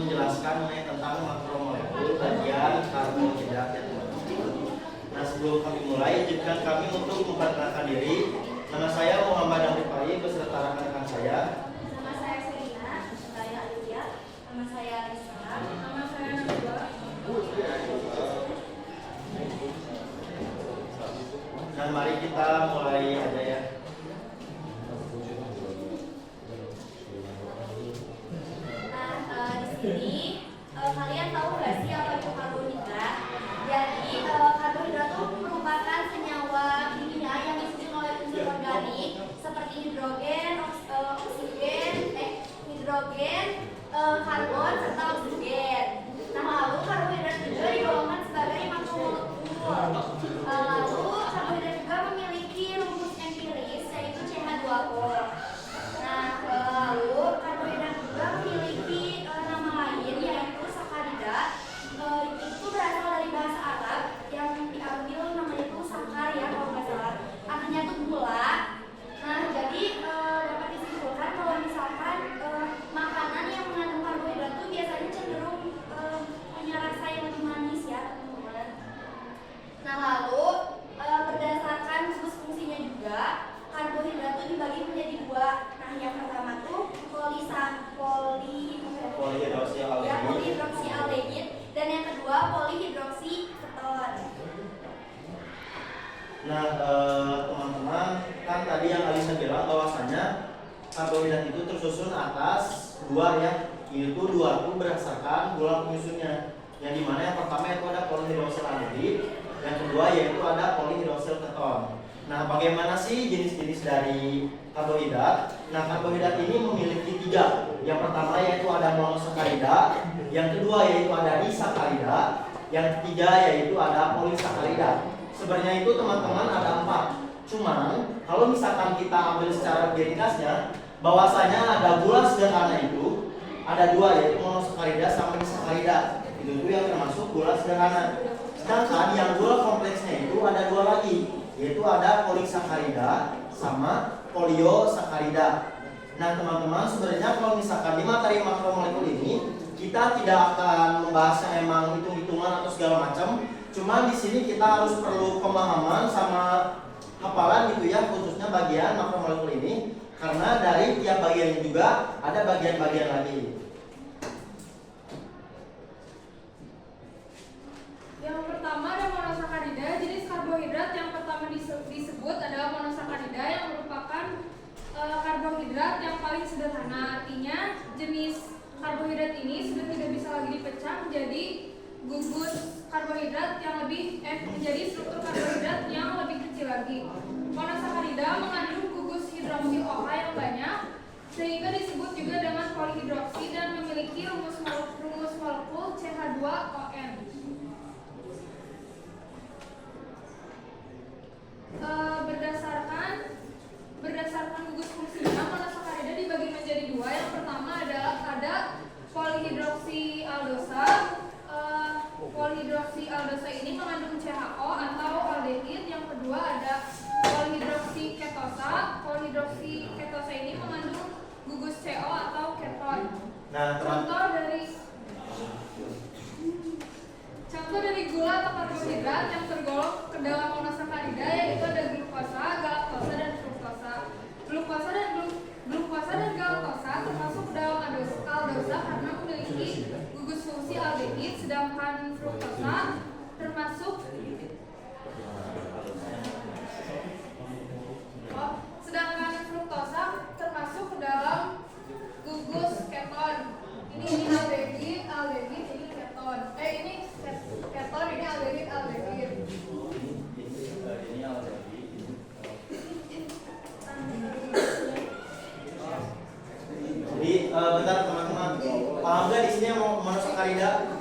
menjelaskan mengenai tentang makromolekul bagian karbohidrat ya teman-teman. Nah sebelum kami mulai, izinkan kami untuk memperkenalkan diri. Nama saya Muhammad Amrifai beserta rekan-rekan saya. Nama saya Selina, saya Alia, nama saya Lisa, nama saya Nabila. Dan mari kita mulai aja ya. Di sini kalian tahu nggak sih apa itu karbohidrat? Jadi karbohidrat itu merupakan senyawa kimia yang disusun oleh unsur organik seperti hidrogen, karbon serta oksigen. Nah lalu karbohidrat juga digolongkan sebagai makromolekul. Lalu karbohidrat juga memiliki rumus empiris yaitu CH2O. Nah lalu karbohidrat juga memiliki nama lain yaitu sakarida. Itu berasal dari bahasa Arab yang diambil namanya itu sakar ya kalau nggak salah. Artinya itu gula. Nah jadi dapat disimpulkan kalau misalkan makanan yang mengandung karbohidrat itu biasanya cenderung punya rasa yang lebih manis ya teman-teman. Nah lalu berdasarkan fungsinya juga karbohidrat itu dibagi menjadi dua. Nah yang pertama tuh polihidroksialdehid dan yang kedua polihidroksiketon. Nah teman-teman, kan tadi yang Alisa bilang bahwasanya karbohidrat itu tersusun atas dua ya, yaitu dua itu berdasarkan gula penyusunnya. Yang dimana yang pertama itu ada polihidroksialdehid, yang kedua yaitu ada polihidroksiketon. Nah, bagaimana sih jenis-jenis dari karbohidrat? Nah, karbohidrat ini memiliki tiga. Yang pertama yaitu ada monosakarida, yang kedua yaitu ada disakarida, yang ketiga yaitu ada polisakarida. Sebenarnya itu teman-teman ada 4. Cuman kalau misalkan kita ambil secara ringkasnya, bahwasanya ada gula sederhana itu ada dua yaitu monosakarida sama disakarida. Itu yang termasuk gula sederhana. Sedangkan yang gula kompleksnya itu ada dua lagi, yaitu ada polisakarida sama poliosakarida. Nah teman-teman, sebenarnya kalau misalkan di materi makromolekul ini kita tidak akan membahasnya memang hitung-hitungan atau segala macam. Cuman di sini kita harus perlu pemahaman sama hafalan gitu ya, khususnya bagian makromolekul ini, karena dari tiap bagian juga ada bagian-bagian lagi. Yang pertama ada monosakarida. Jenis karbohidrat yang pertama disebut adalah monosakarida yang merupakan karbohidrat yang paling sederhana. Artinya jenis karbohidrat ini sudah tidak bisa lagi dipecah menjadi gugus karbohidrat yang menjadi struktur karbohidrat yang lebih kecil lagi. Monosakarida mengandung gugus hidroksil OH yang banyak sehingga disebut juga dengan polihidroksi dan memiliki rumus molekul CH2ON. Berdasarkan gugus fungsinya, monosakarida dibagi menjadi dua. Yang pertama adalah ada polihidroksialdosa. Polihidroksialdosa ini mengandung CHO atau aldehid. Yang kedua ada polihidroksiketosa. Polihidroksiketosa ini mengandung gugus CO atau keton. Contoh dari gula atau karbohidrat yang tergolong ke dalam monosakarida yaitu ada glukosa, galaktosa, dan fruktosa. Glukosa dan galaktosa termasuk ke dalam aldosa karena memiliki gugus fungsi aldehid, sedangkan fruktosa termasuk ke dalam gugus keton. Ini aldehid, ini keton. Ini keton, ini aldehid. Jadi bentar teman-teman, paham nggak di sini monosakarida?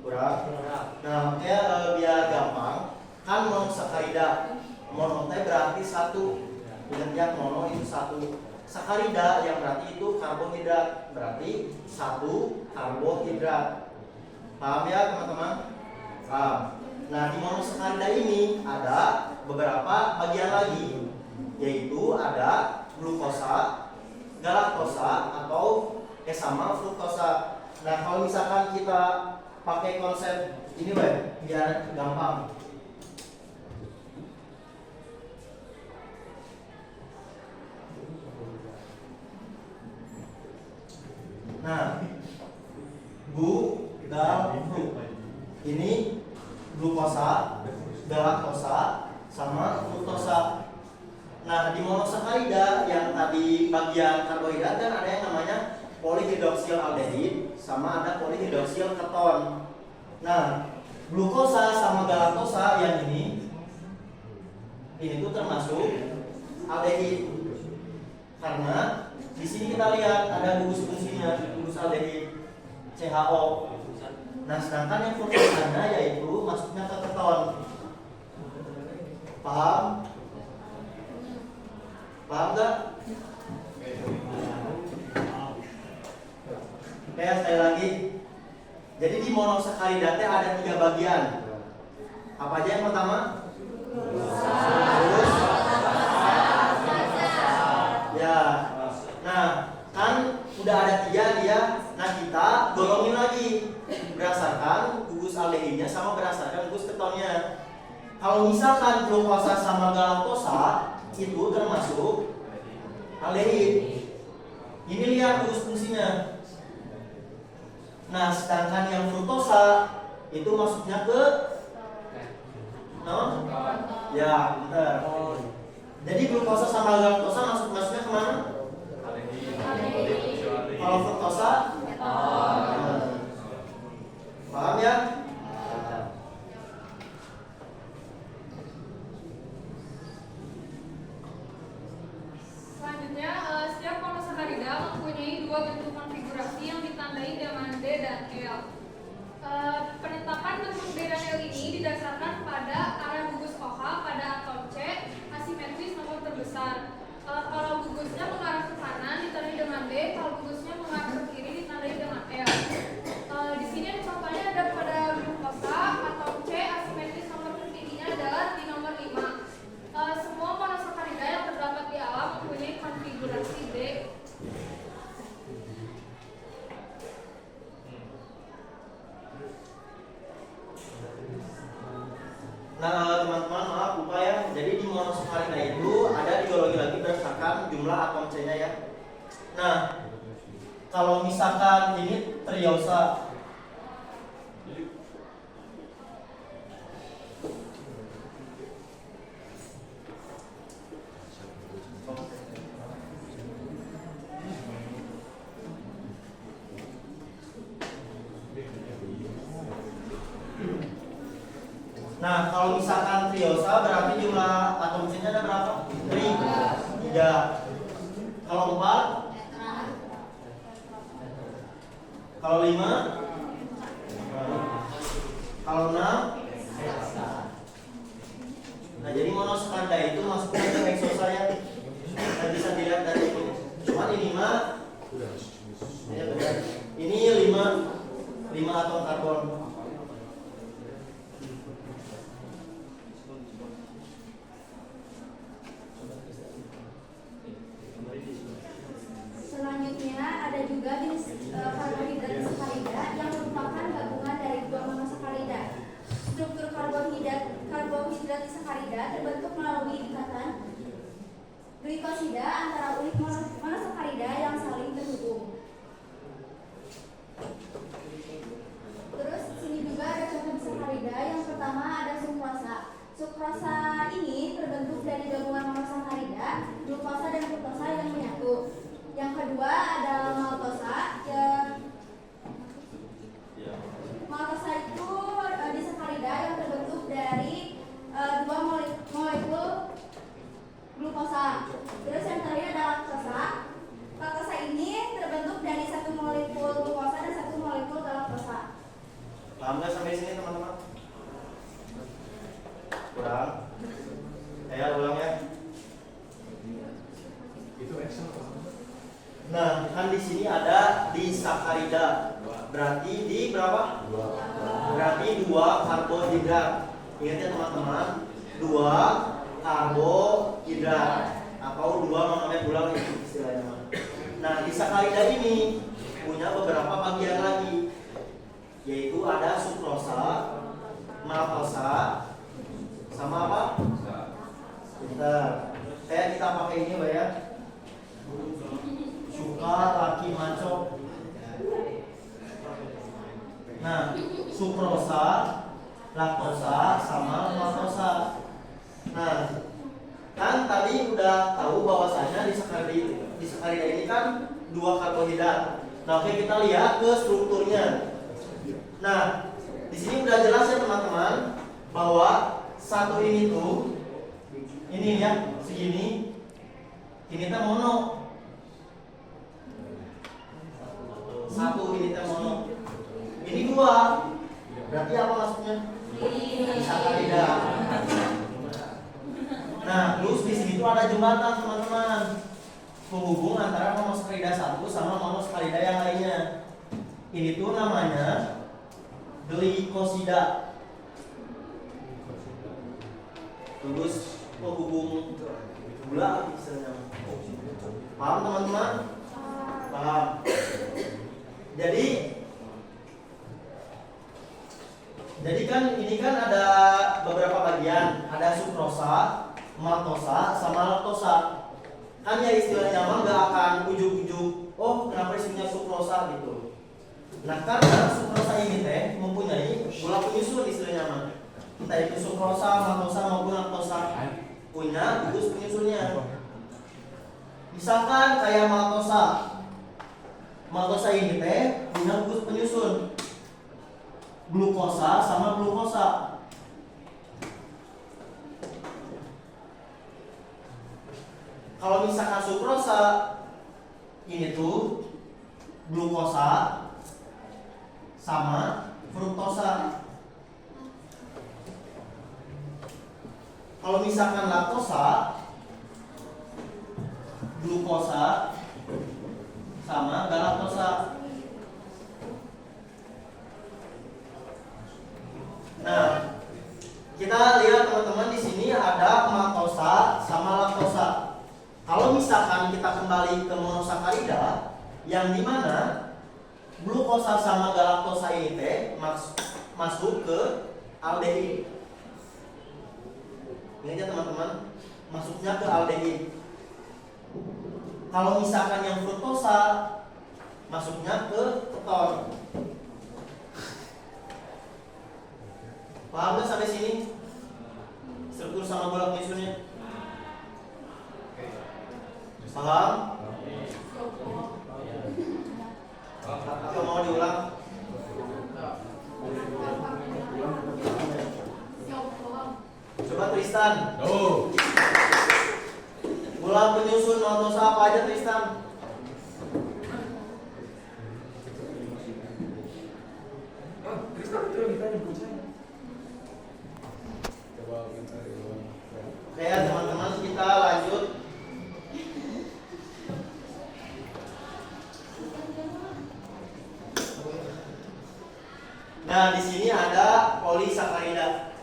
Kurang. Nah, makanya biar gampang, kan monosakarida, mono berarti satu, pengertian mono itu satu. Sakarida yang berarti itu karbohidrat, berarti satu karbohidrat. Paham ya teman-teman? Paham. Nah di monosakarida ini ada beberapa bagian lagi, yaitu ada glukosa, galaktosa atau sama fruktosa. Nah, kalau misalkan kita pakai konsep ini biar gampang. Nah, ini glukosa, galaktosa, sama fruktosa. Nah, di monosakarida yang tadi bagian karbohidrat kan ada yang namanya polihidroksilaldehyid sama ada polihidroksil keton. Nah, glukosa sama galaktosa yang ini tuh termasuk aldehid. Karena di sini kita lihat ada gugus fungsinya, gugus aldehid CHO. Nah, sedangkan yang fruktosanya yaitu masuknya ke keton. Paham? Paham nggak? Oke, sekali lagi. Jadi di monosakarida ada 3 bagian. Apa aja yang pertama? Ya. Nah, kan udah ada 3 dia. Nah, kita golongin lagi berdasarkan gugus aldehidnya sama berdasarkan gugus ketonnya. Kalau misalkan glukosa sama galaktosa itu termasuk aldehid. Ini lihat gugus fungsinya. Nah, sedangkan yang fruktosa itu masuknya ke ya, benar. Jadi glukosa sama galaktosa masuknya kemana? Kalau fruktosa, paham ya? Selanjutnya, setiap monosakarida mempunyai 2 bentuk konfigurasi yang ditandai dengan D dan L. Penetapan bentuk D dan L ini didasarkan pada arah gugus OH pada atom C asimetris nomor terbesar. Kalau gugusnya mengarah ke kanan ditandai dengan D, kalau gugusnya mengarah ke kiri ditandai dengan L. Di sini contohnya ada pada glukosa atom C asimetris nomor tertingginya adalah di nomor 5. Semua monosakarida yang terdapat di alam mempunyai konfigurasi D. Nah, teman-teman, maaf lupa ya. Jadi di monosakarida itu ada digolongi lagi berdasarkan jumlah atom C-nya ya. Nah, kalau misalkan ini triosa, nah, kalau misalkan triosa berarti jumlah atom C-nya ada berapa? 3. Kalau 4? Kalau 5? Kalau 6? Nah, jadi monosakarida itu masuknya ke heksosa ya. Nah, bisa dilihat dari ini. Cuman ini mah ya benar. Ini 5 atom karbon. Selanjutnya ada juga jenis karbohidrat disakarida yang merupakan gabungan dari 2 monosakarida. Struktur karbohidrat disakarida terbentuk melalui ikatan glikosida antara unit monosakarida yang saling terhubung. Terus sini juga ada contoh disakarida. Yang pertama ada sukrosa. Sukrosa ini terbentuk dari gabungan monosakarida, glukosa dan fruktosa yang menyatu. Yang kedua ada maltosa. Maltosa itu disakarida yang terbentuk dari 2 molekul glukosa. Terus yang terakhir ada laktosa. Laktosa ini terbentuk dari 1 molekul glukosa dan 1 molekul galaktosa. Paham nggak sampai sini teman-teman? Kurang? Saya ulang ya. Nah, kan di sini ada disakarida. Berarti di berapa? 2. Berarti 2 karbohidrat. Ingat ya teman-teman, 2 karbohidrat atau 2 monomer ulang itu istilahnya. Nah, disakarida ini punya beberapa bagian lagi. Nah, sukrosa, laktosa, sama maltosa. Nah, kan tadi udah tahu bahwasanya di sakarida ini kan dua karbohidrat. Nah, oke kita lihat ke strukturnya. Nah, di sini udah jelas ya teman-teman bahwa satu ini tuh ini ya segini, ini teh mono. Satu ini teh mono. Ini dua. Berarti apa maksudnya? Sakarida. Nah, terus di sini tuh ada jembatan teman-teman, penghubung antara monosakarida satu sama monosakarida yang lainnya. Ini tuh namanya glikosida. Terus penghubung gula istilahnya. Paham teman-teman? Paham. Jadi kan ini kan ada beberapa bagian, ada sukrosa, maltosa, sama laktosa. Kan ya istilahnya mah nggak akan ujuk-ujuk, oh kenapa isinya sukrosa gitu. Nah karena sukrosa ini teh mempunyai gula penyusun istilahnya mah. Entah itu sukrosa, maltosa maupun laktosa punya gugus penyusunnya. Misalkan kayak maltosa, maltosa ini teh punya gugus penyusun glukosa sama glukosa. Kalau misalkan sukrosa ini tuh glukosa sama fruktosa. Kalau misalkan laktosa glukosa sama galaktosa. Nah, kita lihat teman-teman di sini ada maltosa sama laktosa. Kalau misalkan kita kembali ke monosakarida, yang dimana glukosa sama galaktosa ini teh masuk ke aldehid. Ini aja teman-teman, masuknya ke aldehid. Kalau misalkan yang fruktosa masuknya ke keton. Paham nggak sampai sini? Struktur sama gula penyusunnya? Paham? Atau mau diulang? Coba Tristan. Gula penyusun maltosa apa aja Tristan? Oke ya teman-teman, kita lanjut. Nah, di sini ada polisakarida.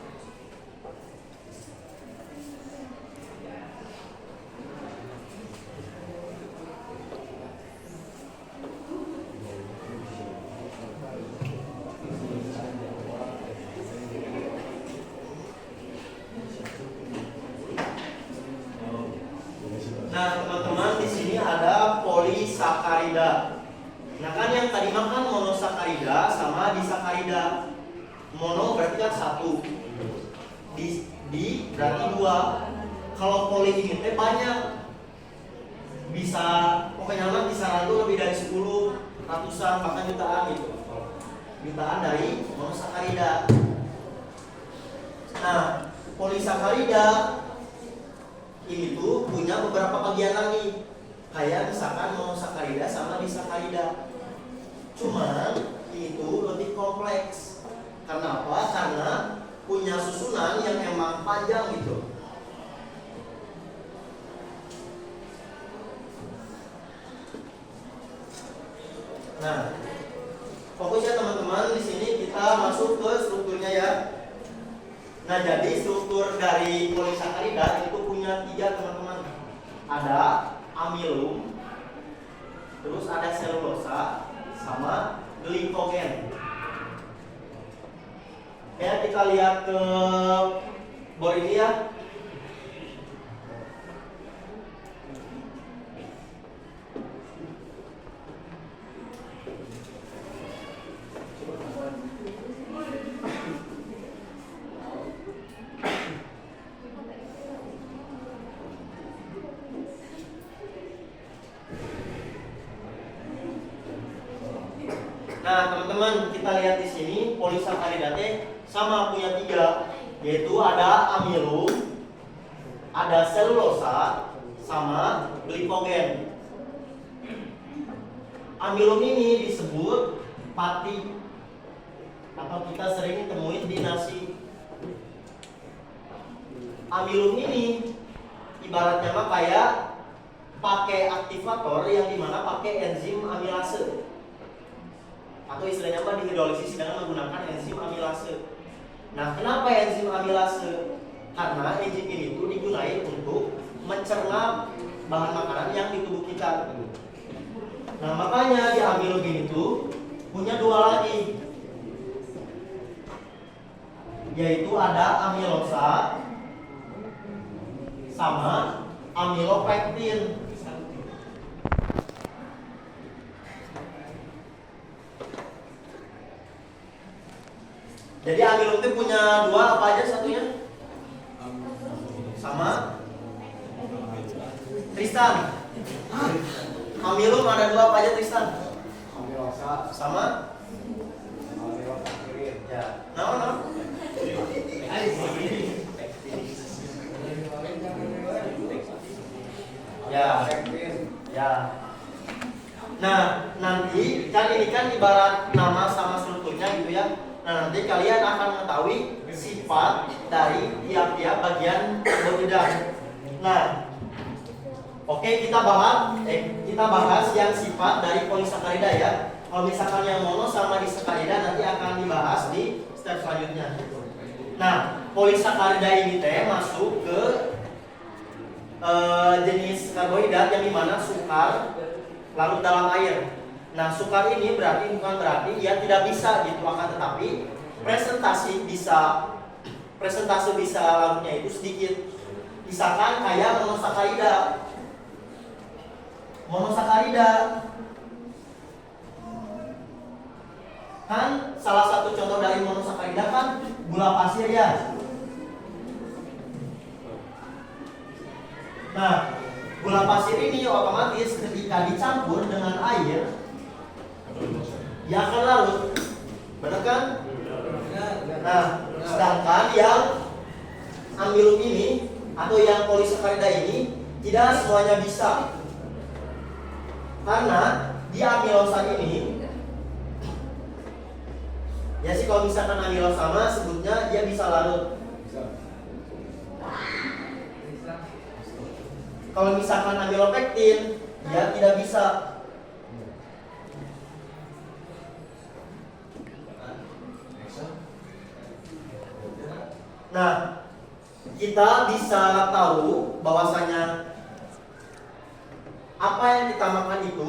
Nah, teman-teman, di sini ada polisakarida. Nah, kan yang tadi makan monosakarida sama disakarida. Mono berarti kan satu, di berarti dua. Kalau poli ini teh banyak, bisa pokoknya mah kisaran itu lebih dari 10, ratusan bahkan jutaan gitu. Jutaan dari monosakarida. Nah, polisakarida ini tuh punya beberapa bagian lagi, kayak misalkan monosakarida sama disakarida. Cuman ini tuh lebih kompleks. Karena apa? Karena punya susunan yang emang panjang gitu. Nah, fokusnya teman-teman di sini kita masuk ke strukturnya ya. Nah, jadi struktur dari polisakarida itu punya 3 teman-teman. Ada amilum, terus ada selulosa, sama glikogen. Ya, kita lihat ke board ini ya. teman-teman kita lihat di sini polisakarida sama punya 3, yaitu ada amilum, ada selulosa, sama glikogen. Amilum ini disebut pati atau kita sering temuin di nasi. Amilum ini ibaratnya mah kayak pakai aktivator yang dimana pakai enzim amilase, atau istilahnya mah dihidrolisis dengan menggunakan enzim amilase. Nah, kenapa enzim amilase? Karena enzim ini itu digunakan untuk mencerna bahan makanan yang di tubuh kita. Nah, makanya di amilum ini tuh punya 2 lagi, yaitu ada amilosa sama amilopektin. Jadi amilum itu punya 2, apa aja satunya? Sama Tristan. Amilum ada 2 apa aja Tristan? Amilosa Sama? amilopektin. Ya. No. Ya. Ya. Nah, nanti kan ini kan ibarat nama sama strukturnya gitu ya. Nah, nanti kalian akan mengetahui sifat dari tiap-tiap bagian karbohidrat. Nah, oke, kita bahas yang sifat dari polisakarida ya. Kalau misalkan yang mono sama disakarida nanti akan dibahas di step selanjutnya. Nah, polisakarida ini masuk ke jenis karbohidrat yang dimana sukar larut dalam air. Nah, sukar ini bukan berarti ia tidak bisa gitu, akan tetapi presentasi bisa larutnya itu sedikit. Misalkan kayak monosakarida kan salah satu contoh dari monosakarida kan gula pasir ya. Nah, gula pasir ini otomatis ketika dicampur dengan air dia akan larut, benar kan? Nah, sedangkan yang amilum ini atau yang polisakarida ini tidak semuanya bisa, karena di amilosa ini ya sih, kalau misalkan amilosa mah sebutnya dia bisa larut. Kalau misalkan amilopektin dia tidak bisa. Nah, kita bisa tahu bahwasanya apa yang kita makan itu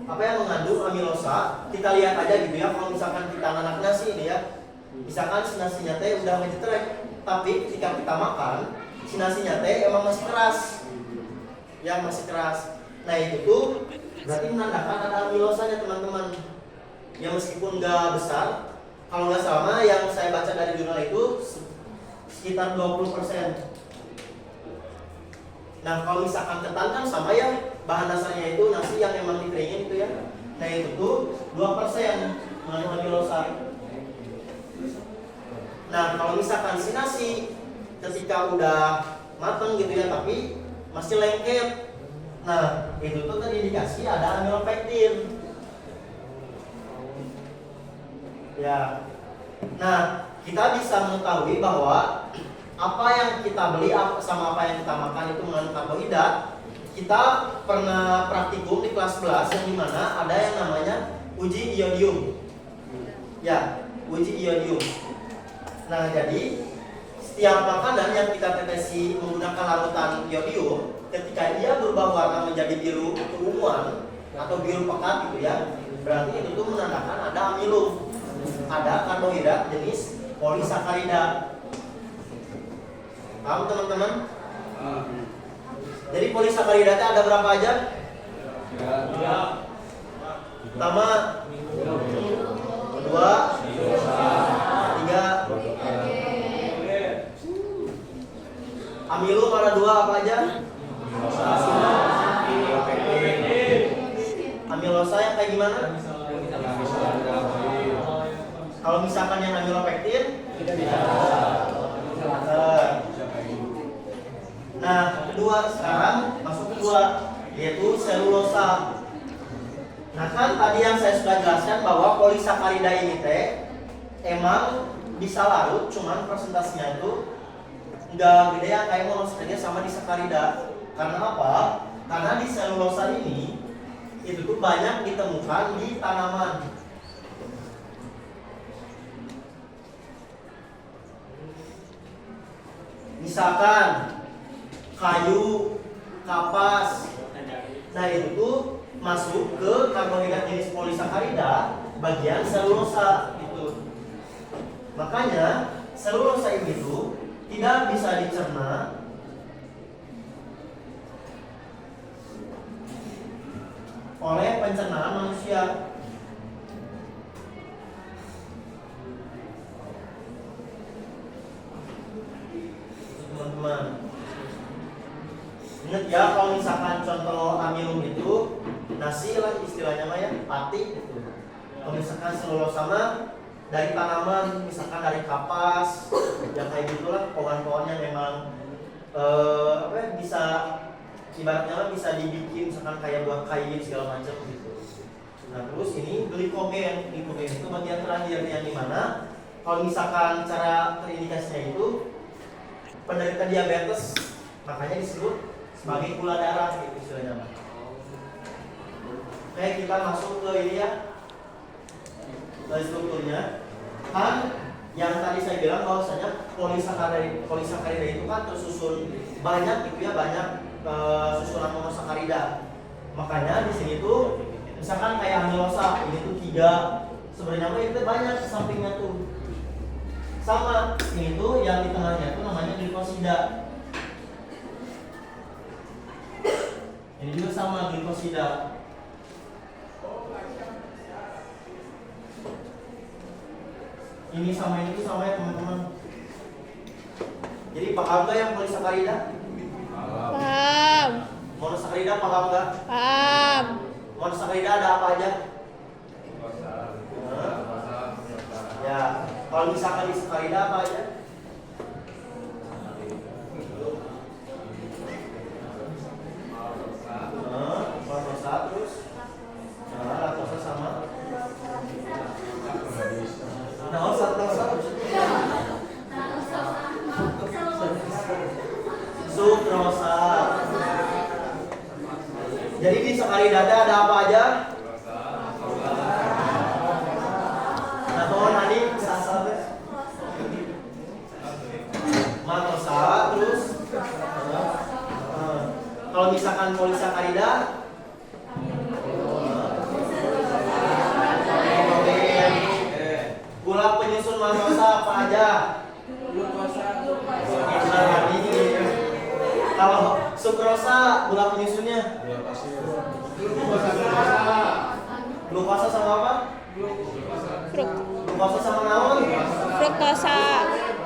apa yang mengandung amilosa, kita lihat aja gitu ya. Kalau misalkan kita nanak nasi ini ya, misalkan si nasinya teh udah ngejetrek, tapi ketika kita makan si nasinya teh emang masih keras, ya masih keras. Nah, itu tuh berarti menandakan ada amilosanya teman-teman. Ya meskipun nggak besar, kalau nggak salah yang saya baca dari jurnal itu sekitar 20%. Nah, kalau misalkan ketan kan sama ya, bahan dasarnya itu nasi yang emang dikeringin itu ya. Nah, itu tuh 2% mengandung amilosa. Nah, kalau misalkan si nasi ketika udah mateng gitu ya, tapi masih lengket, nah itu tuh terindikasi ada amilopektin. Ya. Nah, kita bisa mengetahui bahwa apa yang kita beli sama apa yang kita makan itu mengandung karbohidrat. Kita pernah praktikum di kelas 11 yang dimana ada yang namanya uji iodium. Ya, uji iodium. Nah, jadi setiap makanan yang kita tetesi menggunakan larutan iodium, ketika ia berubah warna menjadi biru keunguan atau biru pekat gitu ya, berarti itu tuh menandakan ada amilum, ada karbohidrat jenis polisakarida. Paham teman-teman? Jadi polisakarida ada berapa aja? Pertama, kedua, ketiga. Amilum ada 2 apa aja? Amilosa yang kayak gimana? Kalau misalkan yang amilopektin Tidak bisa. Nah, kedua sekarang masuk kedua yaitu selulosa. Nah, kan tadi yang saya sudah jelaskan bahwa polisakarida ini teh emang bisa larut, cuman presentasinya itu nggak gede ya kayak monosakarida sama disakarida. Karena apa? Karena di selulosa ini itu tuh banyak ditemukan di tanaman. Misalkan kayu, kapas. Nah, itu tuh masuk ke karbohidrat jenis polisakarida bagian selulosa itu. Makanya selulosa ini tuh tidak bisa dicerna oleh pencernaan manusia. Teman-teman, ingat ya kalau misalkan contoh amilum itu nasi lah istilahnya mah ya, pati gitu. Kalau misalkan selulosa mah dari tanaman, misalkan dari kapas, yang kayak gitulah pohon-pohon yang memang bisa ibaratnya mah bisa dibikin misalkan kayak buah kain segala macam gitu. Nah, terus ini glikogen itu bagian terakhir yang dimana kalau misalkan cara terindikasinya itu penderita diabetes, makanya disebut sebagai gula darah gitu istilahnya. Oke, kita masuk ke ini ya, ke strukturnya. Kan yang tadi saya bilang bahwasanya polisakarida itu kan tersusun banyak gitu ya, banyak susunan monosakarida. Makanya di sini tuh misalkan kayak amilosa ini tuh 3, sebenarnya mah itu banyak sampingnya tuh. Sama ini tuh yang di tengahnya tuh namanya glikosida. Ini juga sama glikosida. Ini sama ini tuh sama ya teman-teman. Jadi paham gak yang polisakarida? Paham. Monosakarida paham gak? Paham. Monosakarida ada apa aja? Ya, kalau misalkan disakarida apa aja? Laktosa terus laktosa sama laktosa sukrosa. Jadi di sakarida ada apa aja? Nah, pohon tadi maltosa terus kalau misalkan polisakarida gula penyusun maltosa apa aja? Kalau sukrosa gula penyusunnya glukosa sama apa? Glukosa sama naon? Fruktosa.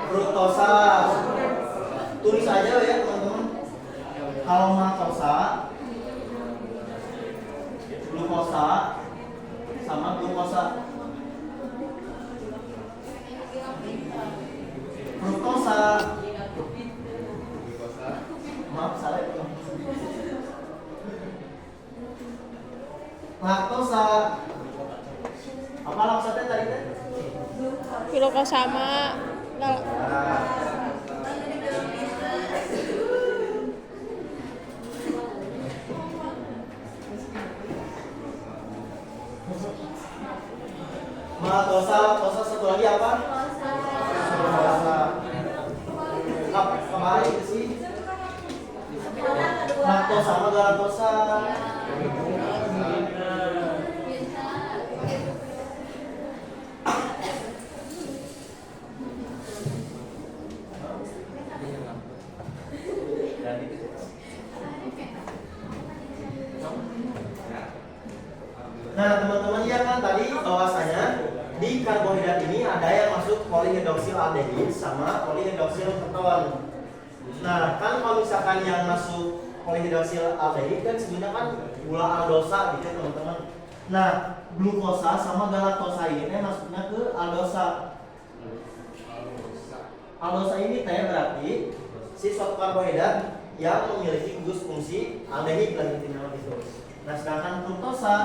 Fruktosa. Tulis aja ya teman-teman. Kalau maltosa, glukosa sama glukosa. Fruktosa. Maaf salah ya. Laktosa. Apa laktosa tadi teh? Glukosama. Maltosa, laktosa, satu lagi apa? Glukosa. Kemarin itu sih laktosa sama galaktosa. Nah, teman-teman ya kan tadi bahwasanya di karbohidrat ini ada yang masuk polyhidroxylaldehid sama polyhidroxylketon. Nah, kan kalau misalkan yang masuk polyhidroxylaldehid kan sebenarnya kan gula aldosa gitu teman-teman. Nah, glukosa sama galaktosa ini masuknya ke aldosa. aldosa. Aldosa ini teh berarti si suatu karbohidrat yang memiliki gugus fungsi aldehid lagi intinya gitu. Nah, sedangkan fruktosa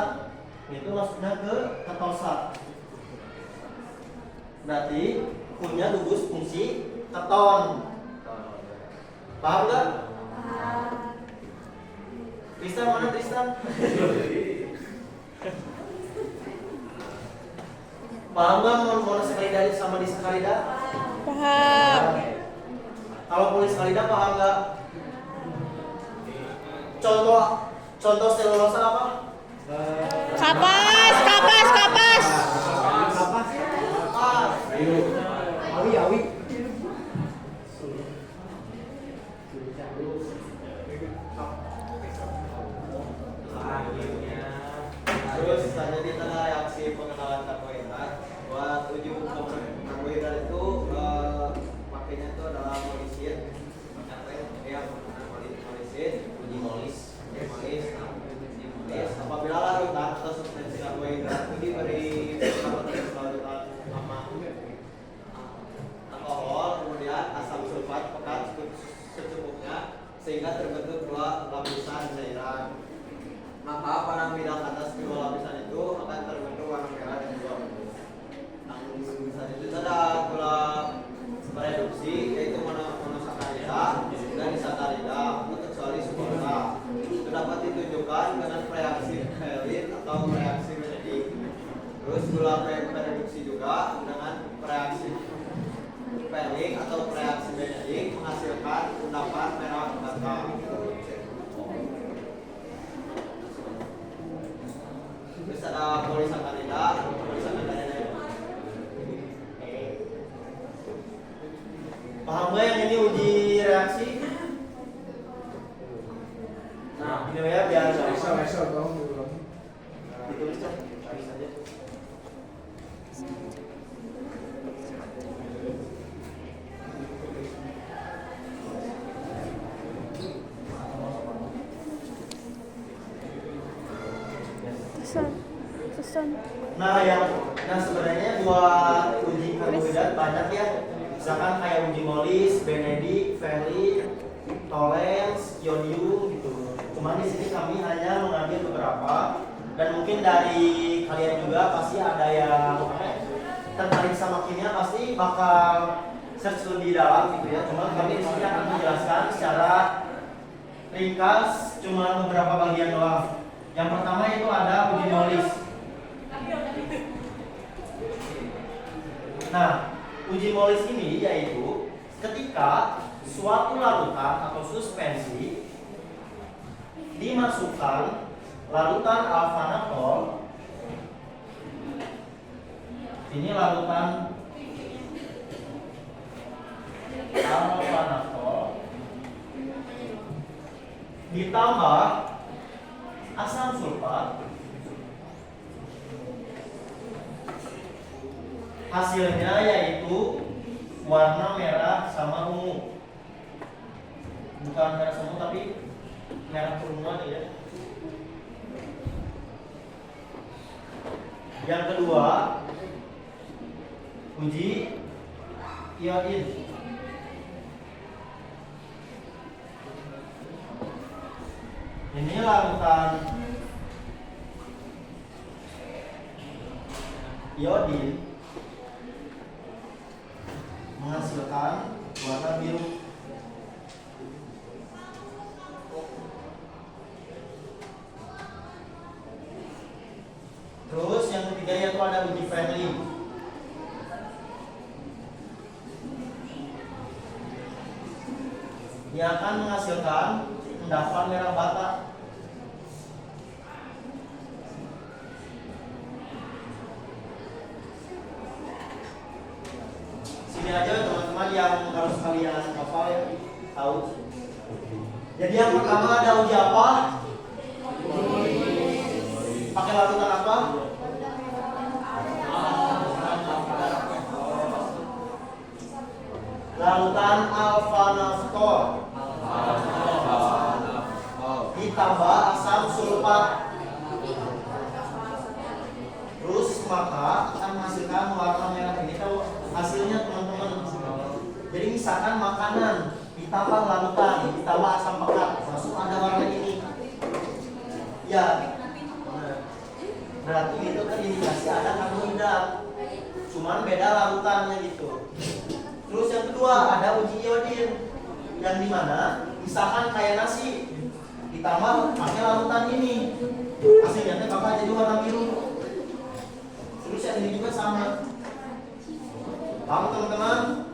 itu masuknya ke ketosa. Berarti punya gugus fungsi keton. Paham nggak? Tristan mana Tristan? Paham nggak monosakarida sama disakarida? Paham. Kalau polisakarida paham nggak? Contoh selulosa apa? Kapas, kapas, kapas. Awi. Terus jadi tanda reaksi pengenalan karbohidrat. Buat uji karbohidrat itu pakainya itu adalah molisid. Uji molis. Apabila larutan atau substansi karbohidrat itu diberi larutan sama alkohol, kemudian asam sulfat pekat secukupnya sehingga terbentuk dua lapisan cairan. Maka panang bidang atas kedua lapisan itu akan terbentuk warna merah dan juga ungu. Nah, lapisan itu ada gula reduksi yaitu monosakarida dan disakarida kecuali sukrosa. Itu dapat ditunjukkan dengan reaksi Fehling atau reaksi Benedict. Terus gula reduksi juga dengan reaksi Fehling atau reaksi Benedict menghasilkan endapan merah bata. Terus ada polisakarida ini. Paham nggak yang ini uji reaksi? Nah, ini ya biar Bisa dong. ditulis aja, tulis aja. Pesan. Nah, sebenarnya buat uji karbohidrat banyak ya. Misalkan kayak uji molis, Benedict, Fehling, Tollens, Yodium gitu. Cuman di sini kami hanya mengambil beberapa dan mungkin dari kalian juga pasti ada yang tertarik sama kimia pasti bakal search lebih dalam gitu ya. Cuma kami di sini akan menjelaskan secara ringkas cuma beberapa bagian doang. Yang pertama itu ada uji molis. Nah, uji molis ini yaitu ketika suatu larutan atau suspensi dimasukkan larutan alfa natrol. Ini larutan alfa natrol ditambah asam sulfat. Hasilnya yaitu warna merah sama ungu. Bukan merah sama tapi merah keunguan ya. Yang kedua, uji iodin. Ini larutan iodin menghasilkan warna biru. Terus yang ketiga yaitu ada uji Fehling. Dia akan menghasilkan endapan merah bata. Sini aja teman-teman yang harus kalian hafal ya, tahu. Jadi yang pertama ada uji apa? Pakai larutan apa? Larutan alfa naftol ditambah asam sulfat. Terus maka akan menghasilkan warna merah ini kan misalkan makanan ditambah larutan, ditambah asam pekat, langsung ada warna ini. Ya, berarti itu terindikasi ada karbohidrat. Cuman beda larutannya gitu. Terus yang kedua ada uji iodin, yang dimana misalkan kayak nasi ditambah pakai larutan ini, hasilnya bakal jadi warna biru. Terus yang ini juga sama. Paham teman-teman?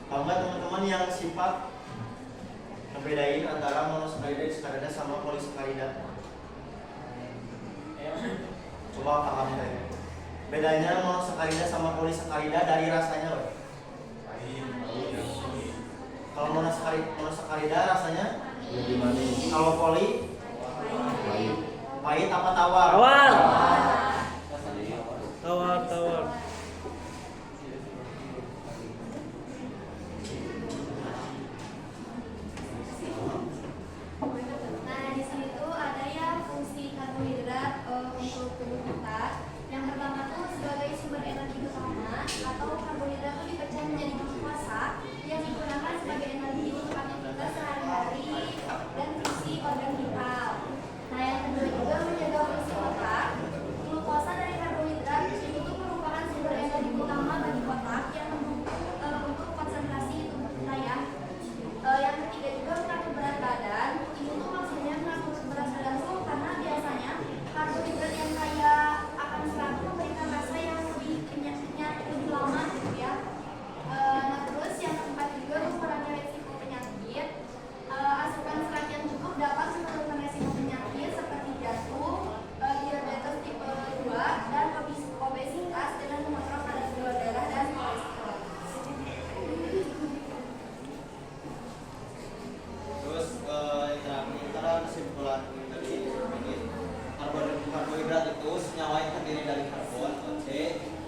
Teman-teman yang sifat membedain antara monosakarida, disakarida sama polisakarida. Coba paham deh. Bedanya monosakarida sama polisakarida dari rasanya, loh. Kalau monosakarida rasanya lebih manis. kalau poli pahit apa tawar? Tawar. Tawar. Nah, di sini tuh ada ya fungsi karbohidrat untuk tubuh kita. Yang pertama tuh sebagai sumber energi utama, atau karbohidrat itu dipecah menjadi glukosa yang digunakan sebagai energi untuk aktivitas sehari-hari dan fungsi organ vital. Nah, yang kedua juga menjaga fungsi otak. Glukosa dari karbohidrat itu tuh merupakan sumber energi utama bagi otak yang untuk konsentrasi tubuh kita ya. Yang ketiga juga mengatur berat badan. Ini tuh maksudnya mengatur berat badan tuh karena biasanya karbohidrat yang kaya akan serat tuh memberikan rasa yang lebih kenyang lebih lama gitu ya. Nah terus yang keempat juga mengurangi resiko penyakit. Asupan serat yang cukup dapat menurunkan resiko penyakit seperti jantung, diabetes tipe 2 dan obesitas dengan mengontrol kadar gula darah dan kolesterol. Terus yang terakhir ada kesimpulan dari ini, karbohidrat itu senyawa yang terdiri dari karbon (C),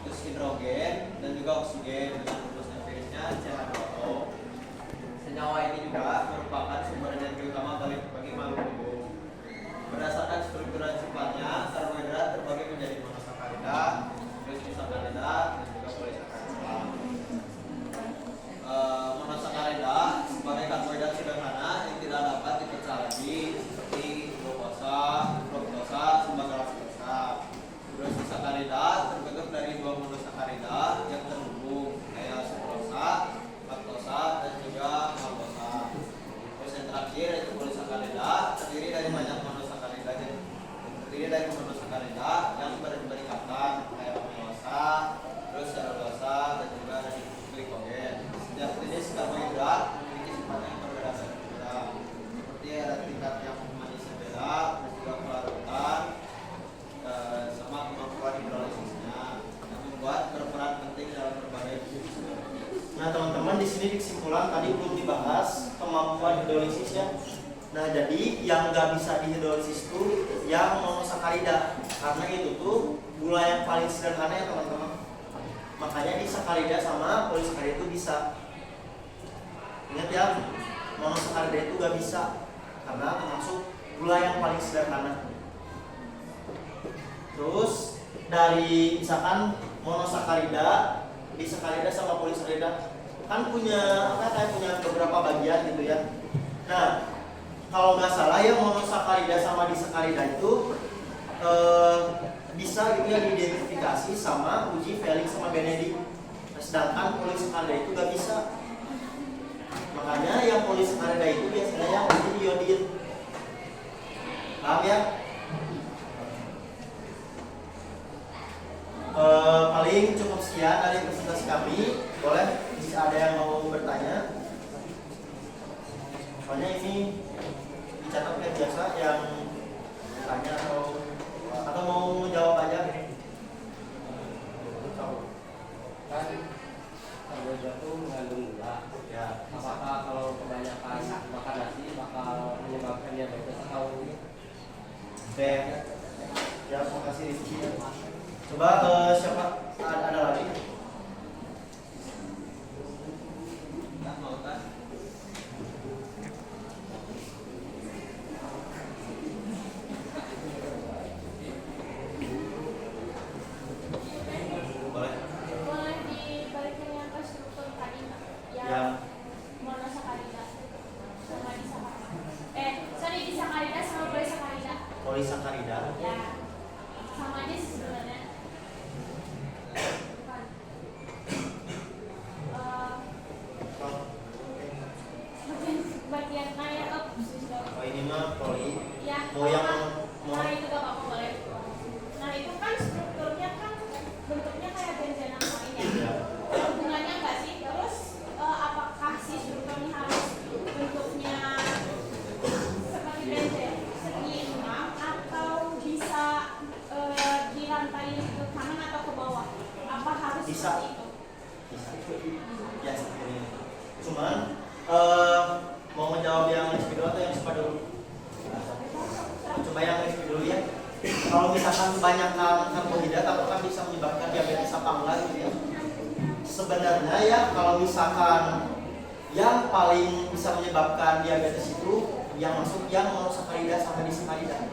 terus hidrogen dan juga oksigen dengan rumus empirisnya CH2O. Senyawa ini juga merupakan sumber energi utama bagi makhluk hidup. Berdasarkan struktur dan sifatnya, karbohidrat terbagi menjadi monosakarida, terus disakarida dan juga polisakarida. Monosakarida sebagai karbohidrat sederhana yang tidak dapat dipecah lagi seperti glukosa, fruktosa, sebagai laktosa. Terus disakarida terbentuk dari dua monosakarida yang terhubung, kayak sukrosa, laktosa dan juga maltosa. Nah teman-teman di sini kesimpulan tadi belum dibahas kemampuan hidrolisis ya. Nah jadi yang nggak bisa dihidrolisis itu yang monosakarida, karena itu tuh gula yang paling sederhana ya teman-teman. Makanya di sakarida sama polisakarida itu bisa. Ingat ya, monosakarida itu nggak bisa karena termasuk gula yang paling sederhana. Terus dari misalkan monosakarida, disakarida sama polisakarida kan punya punya beberapa bagian gitu ya. Nah kalau nggak salah ya monosakarida sama disakarida itu bisa gitu ya diidentifikasi sama uji Felix sama Benedict. Nah, sedangkan polisakarida itu nggak bisa. Makanya yang polisakarida itu biasanya yang uji iodin. Paham ya? Paling cukup sekian dari presentasi kami. Boleh bisa ada yang mau bertanya? Soalnya ini dicatat kayak biasa yang tanya atau mau jawab aja. Kan karbohidrat itu mengandung gula. Ya. Apakah kalau kebanyakan makan nasi bakal menyebabkan diabetes atau Oke. Ya, terima kasih Rizky. Coba siapa ada lagi? nggak mau kan? Boleh. Boleh dibalikin yang ke struktur tadi Kak? Yang Ya. monosakarida sama disakarida. Sorry, disakarida sama polisakarida. Polisakarida. Ya, sama aja sih sebenarnya. Bukan. Bagian kayak Oh ini mah poli. ya. Mau yang Nah itu gak apa-apa boleh. Nah itu kan strukturnya kan bentuknya kayak benzena ini ya. Ya. Hubungannya nggak sih? Terus apakah si strukturnya harus bentuknya seperti benzena seimbang atau bisa dirantai ke kanan atau ke bawah? Apa harus Bisa. seperti itu? Ya seperti ini. Cuman mau menjawab yang Rizky dulu atau yang Sipa dulu? Coba yang Rizky dulu ya. Kalau misalkan kebanyakan karbohidrat apakah bisa menyebabkan diabetes apa enggak gitu ya? Sebenarnya ya kalau misalkan yang paling bisa menyebabkan diabetes itu yang masuk yang monosakarida sama disakarida.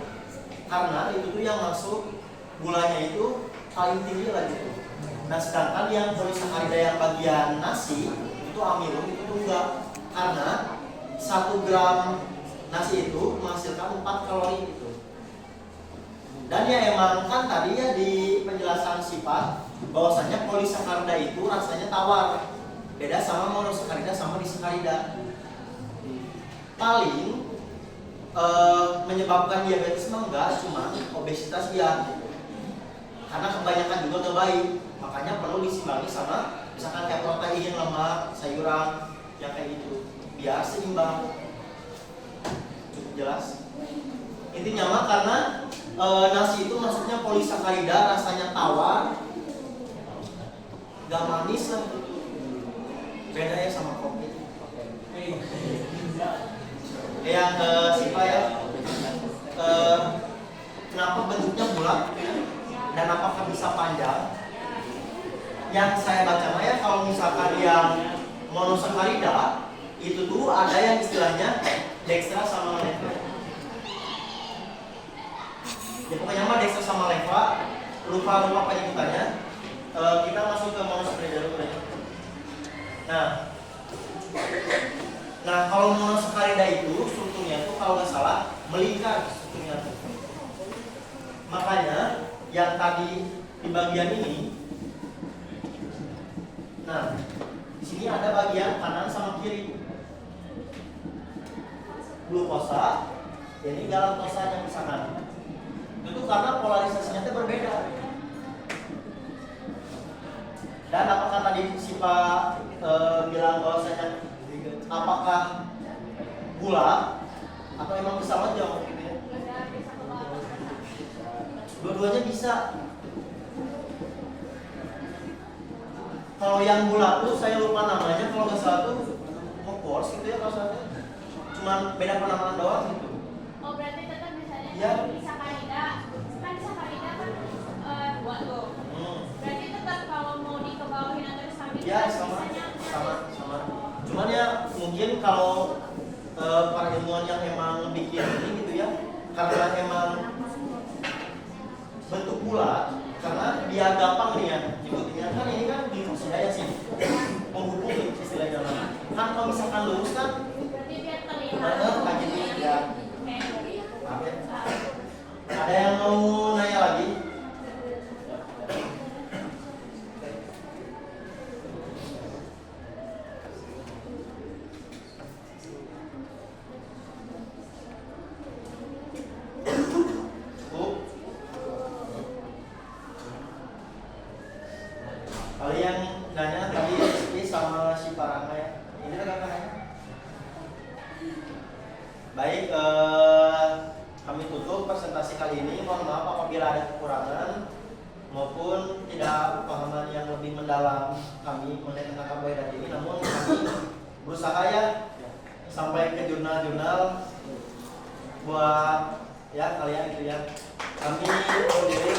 Karena itu tuh yang masuk gulanya itu paling tinggi lah gitu. Nah sedangkan yang polisakarida yang bagian nasi itu amilum itu tuh enggak, karena 1 gram nasi itu menghasilkan 4 kalori gitu. Dan ya emang kan tadi ya di penjelasan sifat bahwasanya polisakarida itu rasanya tawar, beda sama monosakarida sama disakarida. Paling menyebabkan diabetes mah enggak, cuma obesitas ya gitu. Karena kebanyakan juga gak baik, makanya perlu disimbangi sama misalkan kayak protein, lemak, sayuran yang kayak gitu biar seimbang. Cukup jelas. Intinya mah karena nasi itu maksudnya polisakarida rasanya tawar, gak manis lah gitu. Beda ya sama kopi. Yang Sipa ya, kenapa bentuknya bulat dan apakah bisa panjang? Yang saya baca mah ya kalau misalkan yang monosakarida itu tuh ada yang istilahnya dextra sama leva. Ya pokoknya mah dextra sama leva, lupa penyebutannya. Kita masuk ke monosakarida dulu ya. Nah kalau monosakarida itu strukturnya tuh kalau nggak salah melingkar strukturnya tuh. Makanya yang tadi di bagian ini, nah di sini ada bagian kanan sama kiri. Glukosa, ini galaktosa yang misalkan. Itu karena polarisasinya itu berbeda. Dan apakah tadi Sipa bilang bahwasanya apakah gula atau emang bisa lonjong gitu ya? Dua-duanya bisa. Kalau yang gula tuh saya lupa namanya, cuma beda penamaan doang gitu. Oh berarti tetap misalnya Iya. di sakarida kan sakarida kan dua tuh. Berarti tetap kalau mau dikebawahin atau disambil Ya sama. Cuman ya mungkin kalau para ilmuwan yang emang bikin ini gitu ya, karena emang bentuk bulat, karena biar gampang nih ya ikutinnya kan ini kan di kursi ya sih menghubung istilahnya kan kalau misalkan lurus kan Berarti biar terlihat. kayak gini ya. Oke. Maaf ya. Ada yang mau nanya lagi? Cukup? Kali yang nanya tadi ini sama si Parangga ya. Ini kan nanya. Baik, kami tutup presentasi kali ini. Mohon maaf apabila ada kekurangan maupun tidak pemahaman yang lebih mendalam kami mengenai tentang karbohidrat ini. Namun kami berusaha ya sampai ke jurnal-jurnal buat ya kalian itu ya. Kami berdiri